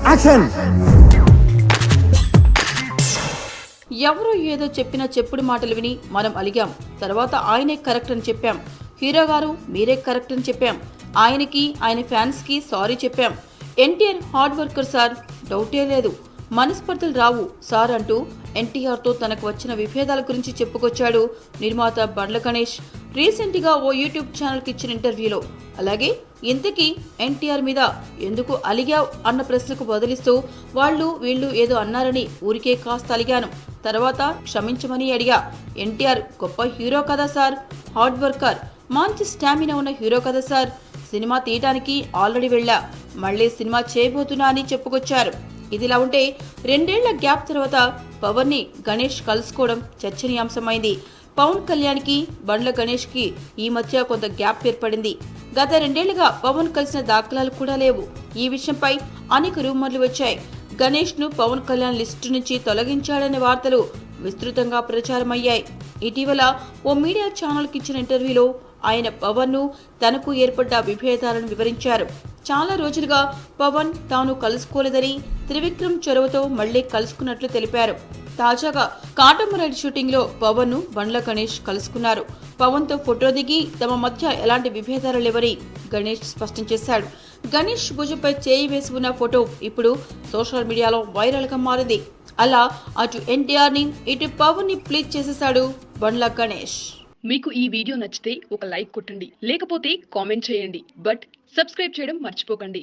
Action. ఎవరో ఏదో చెప్పిన చెప్పుడు మాటలు విని మనం అలిగాం. తర్వాత ఆయనే కరెక్ట్ అని చెప్పాం. హీరో గారు మీరే కరెక్ట్ అని చెప్పాం. ఆయనకి ఆయన ఫ్యాన్స్ కి సారీ చెప్పాం. ఎన్టీఆర్ హార్డ్ వర్కర్ సార్, డౌటే లేదు. మనస్పర్ధలు రావు సార్ అంటూ ఎన్టీఆర్తో తనకు వచ్చిన విభేదాల గురించి చెప్పుకొచ్చాడు నిర్మాత బండ్ల గణేష్ రీసెంట్ గా ఓ యూట్యూబ్ ఛానల్ కి ఇచ్చిన ఇంటర్వ్యూలో. అలాగే ఇంతకీ ఎన్టీఆర్ మీద ఎందుకు అలిగావ్ అన్న ప్రశ్నకు బదులిస్తూ వాళ్ళు వీళ్ళు ఏదో అన్నారని ఊరికే కాస్త అలిగాను. తర్వాత క్షమించమని అడిగా. ఎన్టీఆర్ గొప్ప హీరో కదా సార్, హార్డ్ వర్కర్, మంచి స్టామినా ఉన్న హీరో కదా సార్. సినిమా తీయడానికి ఆల్రెడీ వెళ్ళా, మళ్లీ సినిమా చేయబోతున్నా అని చెప్పుకొచ్చారు. ఇదిలా ఉంటే 2 ఏళ్ల గ్యాప్ తర్వాత పవన్ ని గణేష్ కలుసుకోవడం చర్చనీయాంశమైంది. పవన్ కళ్యాణ్ కి బండ్ల గణేష్ కి ఈ మధ్య కొంత గ్యాప్ ఏర్పడింది. గత 2 ఏళ్లుగా పవన్ కలిసిన దాఖలాలు కూడా లేవు. ఈ విషయంపై అనేక రూమర్లు వచ్చాయి. గణేష్ ను పవన్ కళ్యాణ్ లిస్టు నుంచి తొలగించాడనే వార్తలు విస్తృతంగా ప్రచారమయ్యాయి. ఇటీవల ఓ మీడియా ఛానల్ కి ఇచ్చిన ఇంటర్వ్యూలో ఆయన పవన్ ను తనకు ఏర్పడ్డ విభేదాలను వివరించారు. చాలా రోజులుగా పవన్ తాను కలుసుకోలేదని, త్రివిక్రమ్ చొరవతో మళ్లీ కలుసుకున్నట్లు తెలిపారు. తాజాగా కాటమరాయుడు షూటింగ్ లో పవన్ ను బండ్ల గణేష్ కలుసుకున్నారు. పవన్ తో ఫోటో దిగి తమ మధ్య ఎలాంటి విభేదాలు లేవని గణేష్ స్పష్టం చేశాడు. గణేష్ భుజంపై చేయి వేసి ఉన్న ఫోటో ఇప్పుడు సోషల్ మీడియాలో వైరల్ గా మారింది. అలా అటు ఎన్టీఆర్ ని ఇటు పవన్ ని ప్లీజ్ చేసేశాడు బండ్ల గణేష్. మీకు ఈ వీడియో నచ్చితే ఒక లైక్ కొట్టండి, లేకపోతే కామెంట్ చేయండి. బట్ సబ్స్క్రైబ్ చేయడం మర్చిపోకండి.